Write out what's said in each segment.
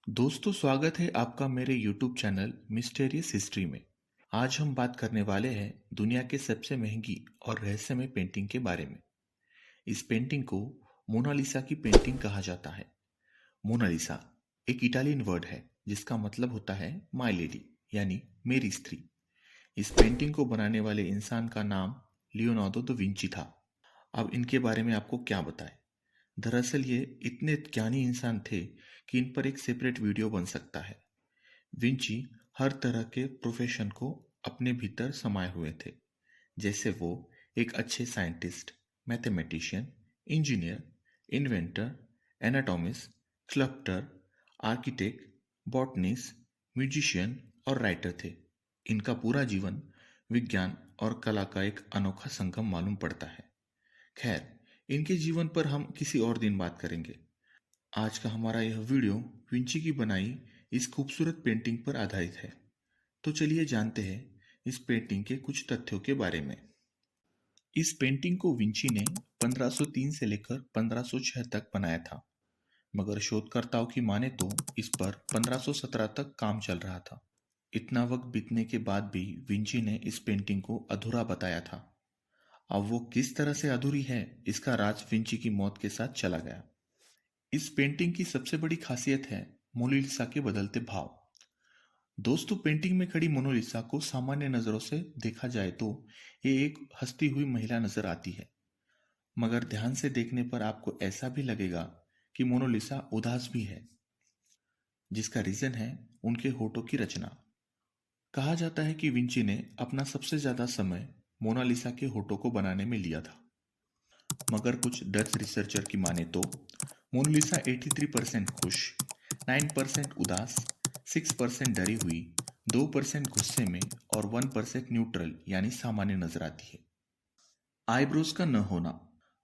दोस्तों, स्वागत है आपका मेरे YouTube चैनल मिस्टेरियस हिस्ट्री में। आज हम बात करने वाले हैं दुनिया के सबसे महंगी और रहस्यमय पेंटिंग के बारे में। इस पेंटिंग को मोनालिसा की पेंटिंग कहा जाता है। मोनालिसा एक इटालियन वर्ड है जिसका मतलब होता है माय लेडी, यानी मेरी स्त्री। इस पेंटिंग को बनाने वाले इंसान का नाम लियोनार्डो दा विंची था। अब इनके बारे में आपको क्या बताएं। दरअसल ये इतने ज्ञानी इंसान थे कि इन पर एक सेपरेट वीडियो बन सकता है। विंची हर तरह के प्रोफेशन को अपने भीतर समाये हुए थे। जैसे वो एक अच्छे scientist, mathematician, engineer, inventor, anatomist, sculptor, architect, botanist, musician और राइटर थे। इनका पूरा जीवन विज्ञान और कला का एक अनोखा संगम मालूम पड़ता है। खैर, इनके जीवन पर हम किसी और दिन बात करेंगे। आज का हमारा यह वीडियो विंची की बनाई इस खूबसूरत पेंटिंग पर आधारित है। तो चलिए जानते हैं इस पेंटिंग के कुछ तथ्यों के बारे में। इस पेंटिंग को विंची ने 1503 से लेकर 1506 तक बनाया था, मगर शोधकर्ताओं की माने तो इस पर 1517 तक काम चल रहा था। इतना वक्त बीतने के बाद भी विंची ने इस पेंटिंग को अधूरा बताया था। अब वो किस तरह से अधूरी है, इसका राज विंची की मौत के साथ चला गया। इस पेंटिंग की सबसे बड़ी खासियत है मोनालिसा के बदलते भाव। दोस्तों, पेंटिंग में खड़ी मोनालिसा को सामान्य नजरों से देखा जाए तो ये एक हंसती हुई महिला नजर आती है, मगर ध्यान से देखने पर आपको ऐसा भी लगेगा कि मोनालिसा उदास भी है, जिसका रीजन है उनके होठों की रचना। कहा जाता है कि विंची ने अपना सबसे ज्यादा समय मोनालिसा के होठों को बनाने में लिया था, मगर कुछ डच रिसर्चर की माने तो मोनालिसा 83% खुश, 9% उदास, 6% डरी हुई, 2% गुस्से में और 1% न्यूट्रल यानी सामान्य नजर आती है। आईब्रोज का न होना।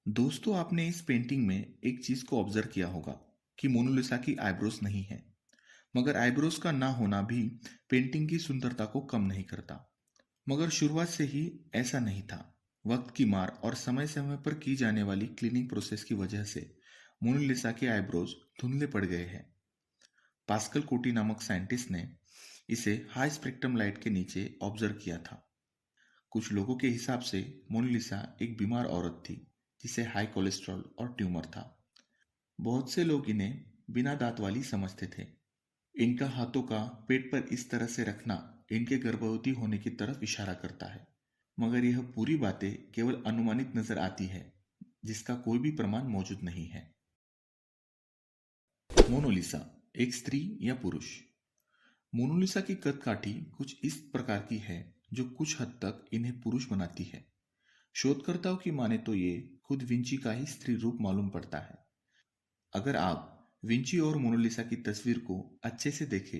दोस्तों, आपने इस पेंटिंग में एक चीज को ऑब्जर्व किया होगा कि मोनालिसा की आईब्रोज नहीं है, मगर आईब्रोज का ना होना भी पेंटिंग की सुंदरता को कम नहीं करता। मगर शुरुआत से ही ऐसा नहीं था। वक्त की मार और समय समय पर की जाने वाली क्लीनिंग प्रोसेस की वजह से मोनालिसा के आईब्रोज धुंधले पड़ गए हैं। पास्कल कोटी नामक साइंटिस्ट ने इसे हाई स्पेक्ट्रम लाइट के नीचे ऑब्जर्व किया था। कुछ लोगों के हिसाब से मोनालिसा एक बीमार औरत थी जिसे हाई कोलेस्ट्रॉल और ट्यूमर था। बहुत से लोग इन्हें बिना दांत वाली समझते थे। इनका हाथों का पेट पर इस तरह से रखना इनके गर्भवती होने की तरफ इशारा करता है, मगर यह पूरी बातें केवल अनुमानित नजर आती है, जिसका कोई भी प्रमाण मौजूद नहीं है। मोनालिसा एक स्त्री या पुरुष। मोनालिसा की कदकाठी कुछ इस प्रकार की है जो कुछ हद तक इन्हें पुरुष बनाती है। शोधकर्ताओं की माने तो ये खुद विंची का ही स्त्री रूप मालूम पड़ता है। अगर आप विंची और मोनालिसा की तस्वीर को अच्छे से देखें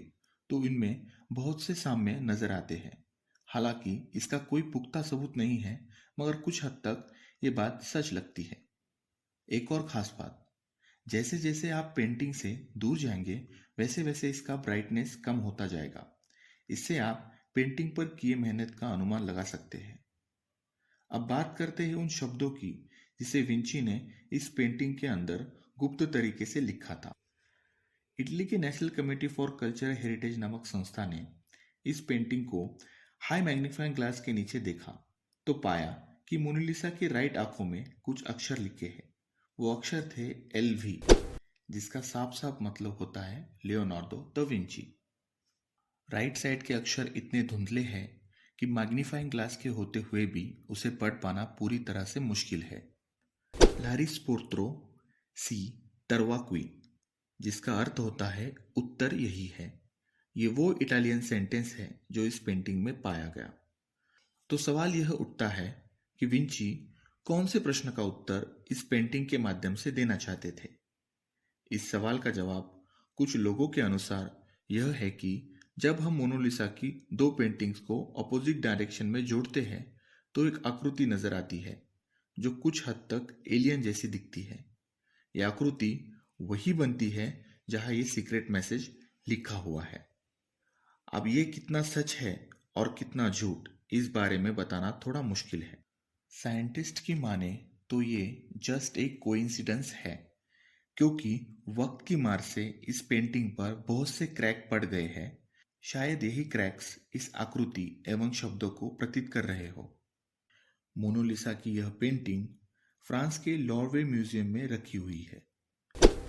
तो इनमें बहुत से साम्य नजर आते हैं। हालांकि इसका कोई पुख्ता सबूत नहीं है, मगर कुछ हद तक ये बात सच लगती है। एक और खास बात, जैसे जैसे आप पेंटिंग से दूर जाएंगे वैसे वैसे इसका ब्राइटनेस कम होता जाएगा। इससे आप पेंटिंग पर किए मेहनत का अनुमान लगा सकते हैं। अब बात करते हैं उन शब्दों की जिसे विंची ने इस पेंटिंग के अंदर गुप्त तरीके से लिखा था। इटली के national committee for cultural heritage नामक संस्था ने इस पेंटिंग को हाई मैग्नीफाइंग ग्लास के नीचे देखा तो पाया कि मोनालिसा की राइट आंखों में कुछ अक्षर लिखे हैं। वो अक्षर थे LV, जिसका साफ साफ मतलब होता है Leonardo da Vinci. Right side के अक्षर इतने धुंधले हैं कि मैग्नीफाइंग ग्लास के होते हुए भी उसे पढ़ पाना पूरी तरह से मुश्किल है। लारिस्पोर्त्रो सी तरवा क्वीन, जिसका अर्थ होता है उत्तर यही है। ये वो इटालियन सेंटेंस है जो इस पेंटिंग में पाया गया। तो सवाल यह उठता है कि विंची कौन से प्रश्न का उत्तर इस पेंटिंग के माध्यम से देना चाहते थे। इस सवाल का जवाब कुछ लोगों के अनुसार यह है कि जब हम मोनालिसा की दो पेंटिंग्स को अपोजिट डायरेक्शन में जोड़ते हैं तो एक आकृति नजर आती है जो कुछ हद तक एलियन जैसी दिखती है। यह आकृति वही बनती है जहां ये सीक्रेट मैसेज लिखा हुआ है। अब ये कितना सच है और कितना झूठ, इस बारे में बताना थोड़ा मुश्किल है। साइंटिस्ट की माने तो ये जस्ट एक कोइंसिडेंस है। क्योंकि वक्त की मार से इस पेंटिंग पर बहुत से क्रैक पड़ गए हैं। शायद यही क्रैक्स इस आकृति एवं शब्दों को प्रतीत कर रहे हो। मोनालिसा की यह पेंटिंग फ्रांस के लोuvre म्यूजियम में रखी हुई है।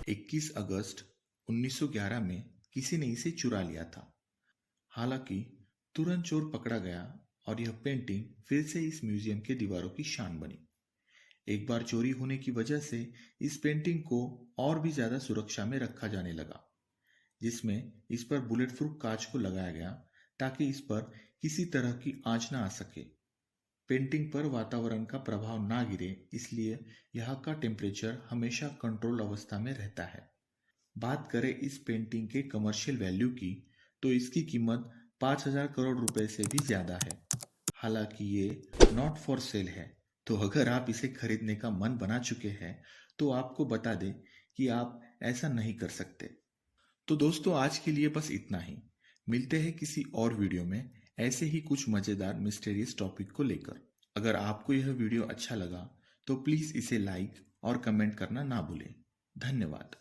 21 अगस्त 1911 में किसी ने इसे चुरा लिया था। हालांकि तुरंत चोर पकड़ा गया और यह पेंटिंग फिर से इस म्यूजियम के दीवारों की शान बनी। एक बार चोरी होने की वजह से इस पेंटिंग को और भी ज्यादा सुरक्षा में रखा जाने लगा, जिसमें इस पर बुलेट प्रूफ कांच को लगाया गया ताकि इस पर किसी तरह की आंच ना आ सके। पेंटिंग पर वातावरण का प्रभाव ना गिरे, इसलिए यहाँ का टेम्परेचर हमेशा कंट्रोल अवस्था में रहता है। बात करें इस पेंटिंग के कमर्शियल वैल्यू की, तो इसकी कीमत 5,000 करोड़ रुपए से भी ज्यादा है। हालांकि ये नॉट फॉर सेल है, तो अगर आप इसे खरीदने का मन बना चुके हैं तो आपको बता दें कि आप ऐसा नहीं कर सकते। तो दोस्तों, आज के लिए बस इतना ही। मिलते हैं किसी और वीडियो में ऐसे ही कुछ मजेदार मिस्टीरियस टॉपिक को लेकर। अगर आपको यह वीडियो अच्छा लगा तो प्लीज इसे लाइक और कमेंट करना ना भूलें। धन्यवाद।